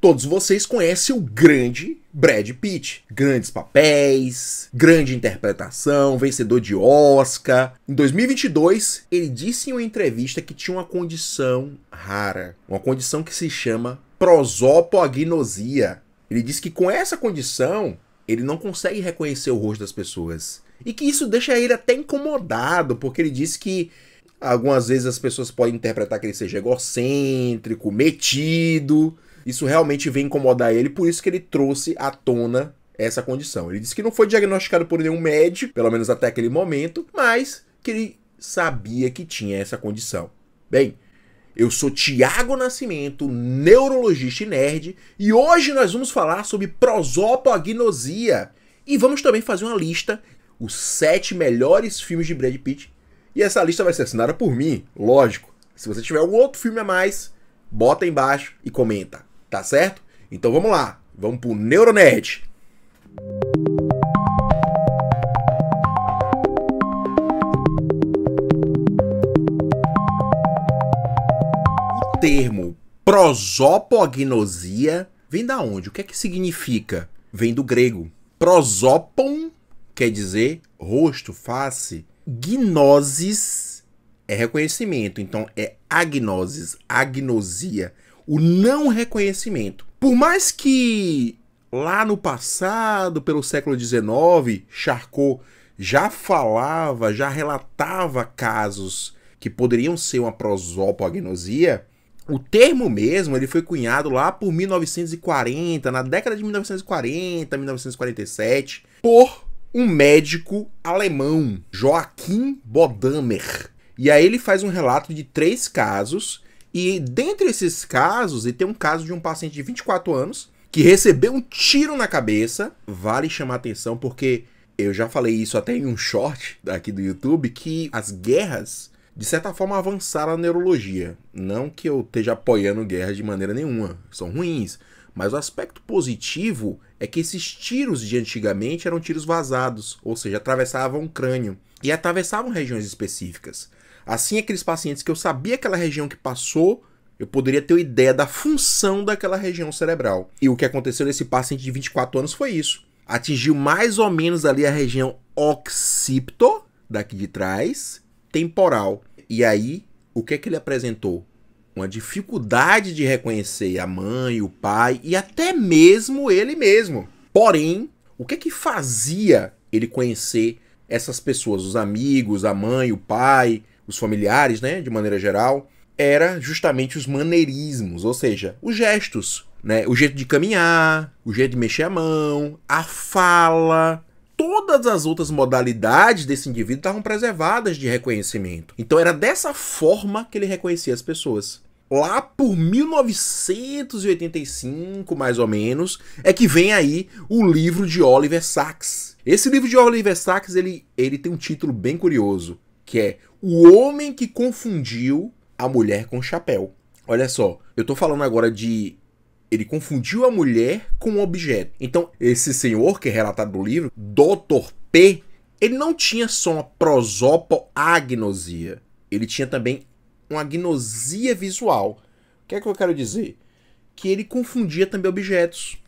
Todos vocês conhecem o grande Brad Pitt. Grandes papéis, grande interpretação, vencedor de Oscar. Em 2022, ele disse em uma entrevista que tinha uma condição rara. Uma condição que se chama prosopagnosia. Ele disse que com essa condição, ele não consegue reconhecer o rosto das pessoas. E que isso deixa ele até incomodado, porque ele disse que algumas vezes as pessoas podem interpretar que ele seja egocêntrico, metido. Isso realmente vem incomodar ele, por isso que ele trouxe à tona essa condição. Ele disse que não foi diagnosticado por nenhum médico, pelo menos até aquele momento, mas que ele sabia que tinha essa condição. Bem, eu sou Thiago Nascimento, neurologista e nerd, e hoje nós vamos falar sobre prosopagnosia. E vamos também fazer uma lista, os 7 melhores filmes de Brad Pitt. E essa lista vai ser assinada por mim, lógico. Se você tiver algum outro filme a mais, bota aí embaixo e comenta. Tá certo? Então vamos lá, vamos pro Neuronerd. O termo prosopagnosia vem da onde? O que é que significa? Vem do grego. Prosopon quer dizer rosto, face. Gnosis é reconhecimento, então é agnosis, agnosia. O não reconhecimento. Por mais que lá no passado, pelo século XIX, Charcot já falava, já relatava casos que poderiam ser uma prosopagnosia, o termo mesmo ele foi cunhado lá por 1940, na década de 1940, 1947, por um médico alemão, Joachim Bodamer. E aí ele faz um relato de 3 casos. E dentre esses casos, ele tem um caso de um paciente de 24 anos que recebeu um tiro na cabeça. Vale chamar a atenção porque eu já falei isso até em um short aqui do YouTube, que as guerras, de certa forma, avançaram a neurologia. Não que eu esteja apoiando guerras de maneira nenhuma, são ruins. Mas o aspecto positivo é que esses tiros de antigamente eram tiros vazados, ou seja, atravessavam o crânio e atravessavam regiões específicas. Assim, aqueles pacientes que eu sabia aquela região que passou, eu poderia ter uma ideia da função daquela região cerebral. E o que aconteceu nesse paciente de 24 anos foi isso. Atingiu mais ou menos ali a região occipito, daqui de trás, temporal. E aí, o que é que ele apresentou? Uma dificuldade de reconhecer a mãe, o pai e até mesmo ele mesmo. Porém, o que é que fazia ele conhecer essas pessoas, os amigos, a mãe, o pai, os familiares, né, de maneira geral, era justamente os maneirismos, ou seja, os gestos, né, o jeito de caminhar, o jeito de mexer a mão, a fala. Todas as outras modalidades desse indivíduo estavam preservadas de reconhecimento. Então era dessa forma que ele reconhecia as pessoas. Lá por 1985, mais ou menos, é que vem aí o livro de Oliver Sacks. Esse livro de Oliver Sacks, ele tem um título bem curioso, que é O Homem que Confundiu a Mulher com o Chapéu. Olha só, eu tô falando agora de... Ele confundiu a mulher com um objeto. Então, esse senhor, que é relatado no livro, Dr. P, ele não tinha só uma prosopagnosia. Ele tinha também uma agnosia visual. O que é que eu quero dizer? Que ele confundia também objetos.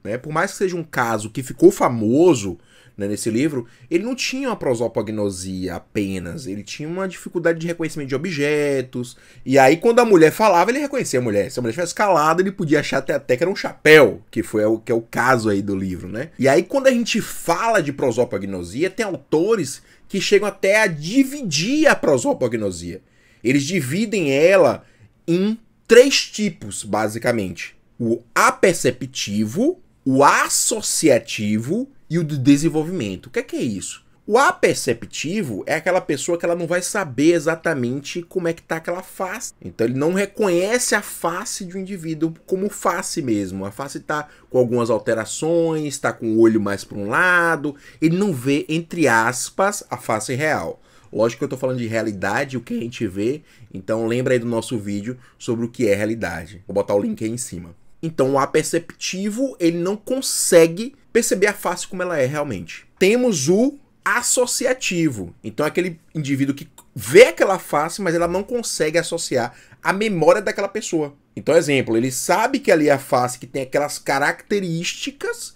Né? Por mais que seja um caso que ficou famoso, né, nesse livro, ele não tinha uma prosopagnosia apenas, ele tinha uma dificuldade de reconhecimento de objetos, e aí quando a mulher falava, ele reconhecia a mulher. Se a mulher estivesse calada, ele podia achar até que era um chapéu, que é o caso aí do livro, né? E aí quando a gente fala de prosopagnosia, tem autores que chegam até a dividir a prosopagnosia. Eles dividem ela em 3 tipos, basicamente. O aperceptivo, o associativo e o de desenvolvimento. O que é isso? O aperceptivo é aquela pessoa que ela não vai saber exatamente como é que tá aquela face. Então ele não reconhece a face de um indivíduo como face mesmo. A face tá com algumas alterações, tá com o olho mais para um lado. Ele não vê, entre aspas, a face real. Lógico que eu tô falando de realidade, o que a gente vê. Então lembra aí do nosso vídeo sobre o que é realidade. Vou botar o link aí em cima. Então o aperceptivo, ele não consegue perceber a face como ela é realmente. Temos o associativo. Então é aquele indivíduo que vê aquela face, mas ela não consegue associar a memória daquela pessoa. Então, exemplo, ele sabe que ali é a face que tem aquelas características,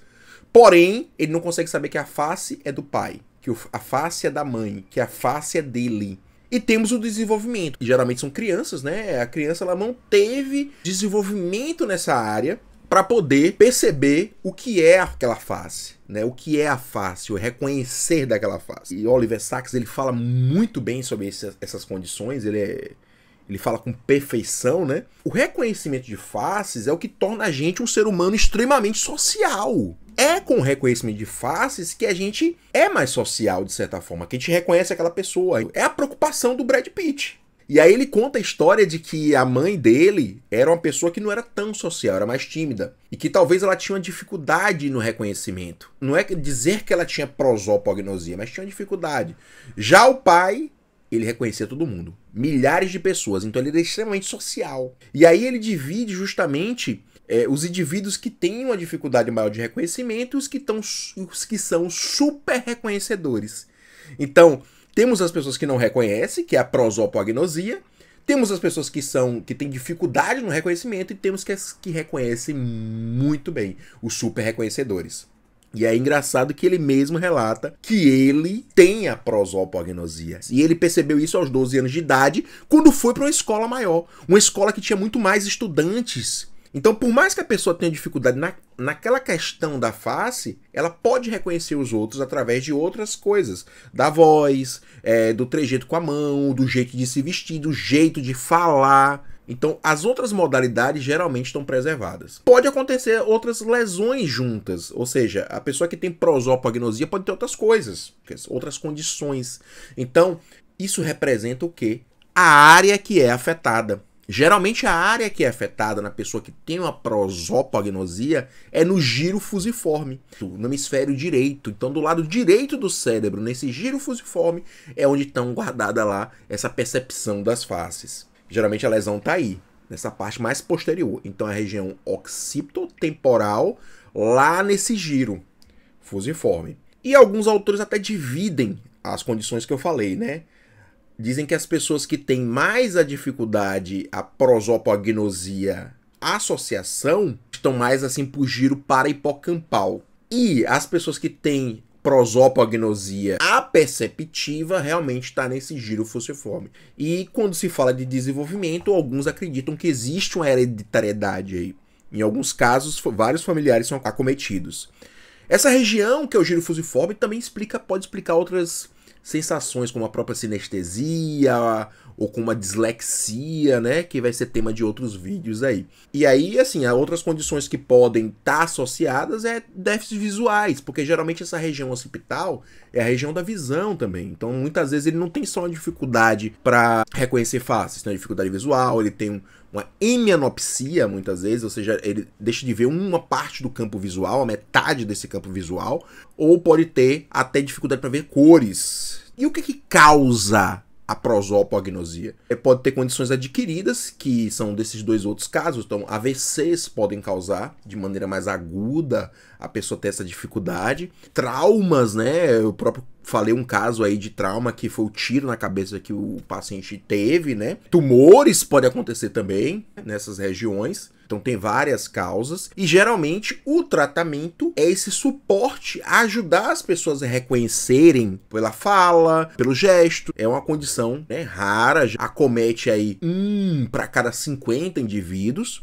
porém, ele não consegue saber que a face é do pai, que a face é da mãe, que a face é dele. E temos o desenvolvimento, que geralmente são crianças, né? A criança ela não teve desenvolvimento nessa área para poder perceber o que é aquela face, né? O que é a face, o reconhecer daquela face. E Oliver Sacks, ele fala muito bem sobre essas condições, ele fala com perfeição, né? O reconhecimento de faces é o que torna a gente um ser humano extremamente social. É com o reconhecimento de faces que a gente é mais social, de certa forma, que a gente reconhece aquela pessoa. É a preocupação do Brad Pitt. E aí ele conta a história de que a mãe dele era uma pessoa que não era tão social, era mais tímida. E que talvez ela tinha uma dificuldade no reconhecimento. Não é dizer que ela tinha prosopagnosia, mas tinha uma dificuldade. Já o pai, ele reconhecia todo mundo. Milhares de pessoas. Então ele era extremamente social. E aí ele divide justamente os indivíduos que têm uma dificuldade maior de reconhecimento e os que são super reconhecedores. Então, temos as pessoas que não reconhecem, que é a prosopagnosia. Temos as pessoas que têm dificuldade no reconhecimento. E temos as que reconhecem muito bem, os super reconhecedores. E é engraçado que ele mesmo relata que ele tem a prosopagnosia. E ele percebeu isso aos 12 anos de idade, quando foi para uma escola maior. Uma escola que tinha muito mais estudantes. Então, por mais que a pessoa tenha dificuldade naquela questão da face, ela pode reconhecer os outros através de outras coisas. Da voz, do trejeito com a mão, do jeito de se vestir, do jeito de falar. Então, as outras modalidades geralmente estão preservadas. Pode acontecer outras lesões juntas, ou seja, a pessoa que tem prosopagnosia pode ter outras coisas, outras condições. Então, isso representa o quê? A área que é afetada. Geralmente a área que é afetada na pessoa que tem uma prosopagnosia é no giro fusiforme, no hemisfério direito. Então, do lado direito do cérebro, nesse giro fusiforme, é onde estão guardada lá essa percepção das faces. Geralmente a lesão está aí, nessa parte mais posterior. Então a região occipitotemporal, lá nesse giro fusiforme. E alguns autores até dividem as condições que eu falei, né? Dizem que as pessoas que têm mais a dificuldade, a prosopagnosia, a associação, estão mais assim pro giro parahipocampal. E as pessoas que têm prosopagnosia aperceptiva realmente está nesse giro fusiforme. E quando se fala de desenvolvimento, alguns acreditam que existe uma hereditariedade aí. Em alguns casos, vários familiares são acometidos. Essa região, que é o giro fusiforme, também pode explicar outras sensações, como a própria sinestesia ou como a dislexia, né, que vai ser tema de outros vídeos aí. E aí, assim, há outras condições que podem estar associadas déficits visuais, porque geralmente essa região occipital é a região da visão também. Então, muitas vezes ele não tem só uma dificuldade para reconhecer faces, tem uma dificuldade visual, ele tem uma hemianopsia, muitas vezes, ou seja, ele deixa de ver uma parte do campo visual, a metade desse campo visual, ou pode ter até dificuldade para ver cores. E o que causa a prosopagnosia? Pode ter condições adquiridas, que são desses dois outros casos. Então, AVCs podem causar de maneira mais aguda a pessoa ter essa dificuldade. Traumas, né? Eu próprio falei um caso aí de trauma que foi o tiro na cabeça que o paciente teve, né? Tumores podem acontecer também nessas regiões. Então tem várias causas e geralmente o tratamento é esse suporte a ajudar as pessoas a reconhecerem pela fala, pelo gesto. É uma condição, né, rara, acomete aí 1 para cada 50 indivíduos.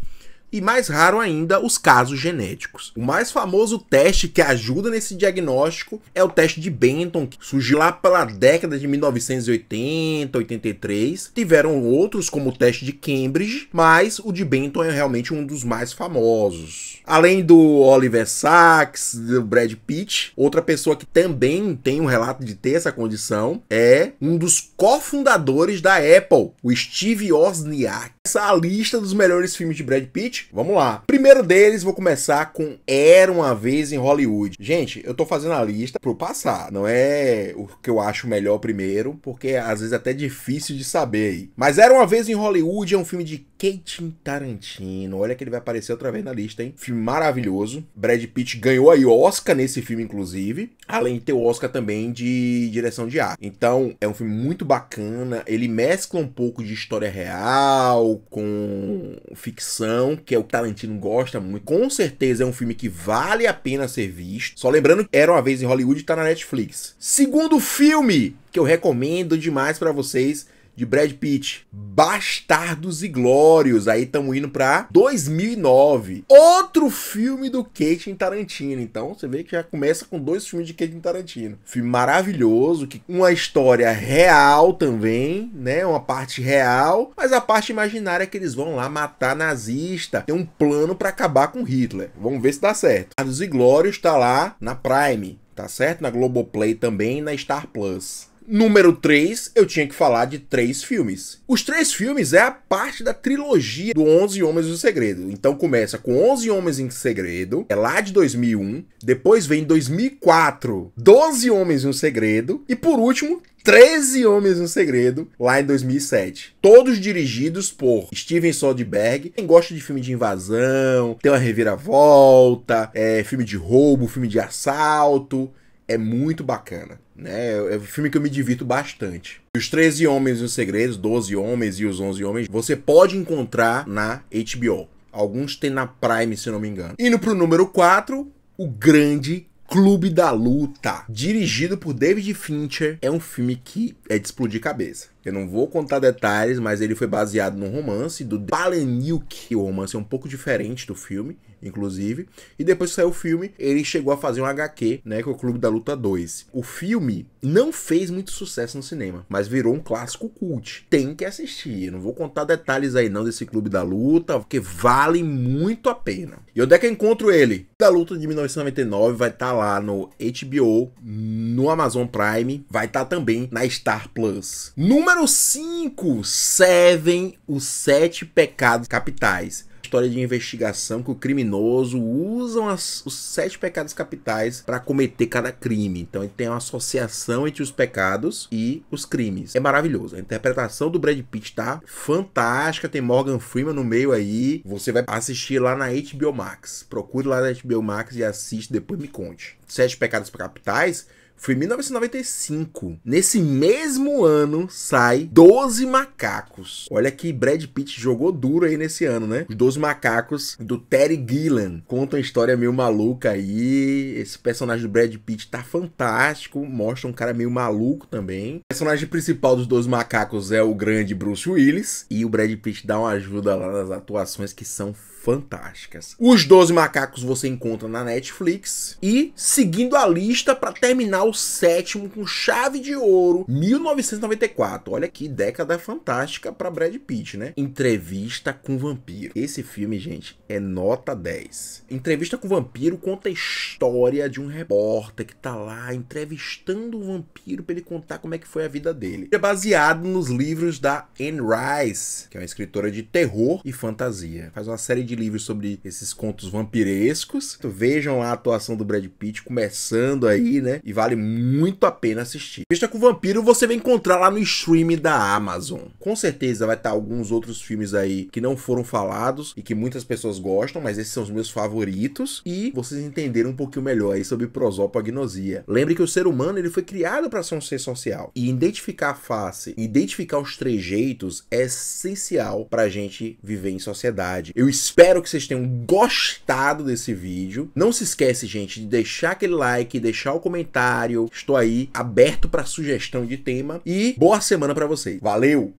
E mais raro ainda, os casos genéticos. O mais famoso teste que ajuda nesse diagnóstico é o teste de Benton, que surgiu lá pela década de 1980, 83. Tiveram outros, como o teste de Cambridge, mas o de Benton é realmente um dos mais famosos. Além do Oliver Sacks, do Brad Pitt, outra pessoa que também tem um relato de ter essa condição é um dos cofundadores da Apple, o Steve Wozniak. Essa é a lista dos melhores filmes de Brad Pitt. Vamos lá. Primeiro deles, vou começar com Era Uma Vez em Hollywood. Gente, eu tô fazendo a lista pro passar. Não é o que eu acho melhor primeiro, porque às vezes é até difícil de saber aí. Mas Era Uma Vez em Hollywood é um filme de Quentin Tarantino. Olha que ele vai aparecer outra vez na lista, hein? Filme maravilhoso. Brad Pitt ganhou aí Oscar nesse filme, inclusive. Além de ter o Oscar também de direção de arte. Então, é um filme muito bacana. Ele mescla um pouco de história real com ficção, que é o que Tarantino gosta muito. Com certeza é um filme que vale a pena ser visto. Só lembrando que Era Uma Vez em Hollywood tá na Netflix. Segundo filme que eu recomendo demais pra vocês, de Brad Pitt, Bastardos e Glórios. Aí estamos indo pra 2009. Outro filme do Quentin Tarantino. Então você vê que já começa com 2 filmes de Quentin Tarantino. Filme maravilhoso, que uma história real também, né? Uma parte real, mas a parte imaginária é que eles vão lá matar nazista. Tem um plano pra acabar com Hitler. Vamos ver se dá certo. Bastardos e Glórios tá lá na Prime, tá certo? Na Globoplay também, na Star Plus. Número 3, eu tinha que falar de 3 filmes. Os 3 filmes é a parte da trilogia do 11 Homens em Segredo. Então começa com 11 Homens em Segredo, é lá de 2001. Depois vem 2004, 12 Homens em Segredo. E por último, 13 Homens em Segredo, lá em 2007. Todos dirigidos por Steven Soderbergh. Quem gosta de filme de invasão, tem uma reviravolta, filme de roubo, filme de assalto, é muito bacana, né? É um filme que eu me divirto bastante. Os 13 Homens e os Segredos, 12 Homens e os 11 Homens, você pode encontrar na HBO. Alguns tem na Prime, se não me engano. Indo pro número 4, O Grande Clube da Luta, dirigido por David Fincher. É um filme que é de explodir cabeça. Eu não vou contar detalhes, mas ele foi baseado num romance do Palahniuk. O romance é um pouco diferente do filme, inclusive. E depois que saiu o filme, ele chegou a fazer um HQ, né, com o Clube da Luta 2. O filme não fez muito sucesso no cinema, mas virou um clássico cult. Tem que assistir. Eu não vou contar detalhes aí não desse Clube da Luta, porque vale muito a pena. E onde é que eu encontro ele? Da Luta de 1999 vai estar lá no HBO, no Amazon Prime, vai estar também na Star Plus. Número 5, Seven, os 7 pecados capitais. História de investigação que o criminoso usam os 7 pecados capitais para cometer cada crime. Então ele tem uma associação entre os pecados e os crimes. É maravilhoso. A interpretação do Brad Pitt tá fantástica. Tem Morgan Freeman no meio aí. Você vai assistir lá na HBO Max. Procure lá na HBO Max e assiste, depois me conte. 7 pecados capitais foi em 1995. Nesse mesmo ano sai 12 Macacos. Olha que Brad Pitt jogou duro aí nesse ano, né? Os 12 Macacos do Terry Gilliam. Conta uma história meio maluca aí. Esse personagem do Brad Pitt tá fantástico. Mostra um cara meio maluco também. O personagem principal dos 12 Macacos é o grande Bruce Willis. E o Brad Pitt dá uma ajuda lá nas atuações que são fantásticas. Os 12 Macacos você encontra na Netflix. E seguindo a lista para terminar o 7º com chave de ouro, 1994. Olha que década fantástica para Brad Pitt, né? Entrevista com o Vampiro. Esse filme, gente, é nota 10. Entrevista com o Vampiro conta a história de um repórter que tá lá entrevistando o vampiro para ele contar como é que foi a vida dele. É baseado nos livros da Anne Rice, que é uma escritora de terror e fantasia. Faz uma série de livros sobre esses contos vampirescos. Então, vejam lá a atuação do Brad Pitt começando aí, né? E vale muito a pena assistir. Entrevista com o Vampiro você vai encontrar lá no stream da Amazon. Com certeza vai estar alguns outros filmes aí que não foram falados e que muitas pessoas gostam, mas esses são os meus favoritos. E vocês entenderam um pouquinho melhor aí sobre prosopagnosia. Lembre que o ser humano ele foi criado para ser um ser social. E identificar a face, identificar os trejeitos é essencial para a gente viver em sociedade. Eu espero que vocês tenham gostado desse vídeo. Não se esquece, gente, de deixar aquele like, deixar o comentário. Estou aí aberto para sugestão de tema e boa semana para vocês. Valeu!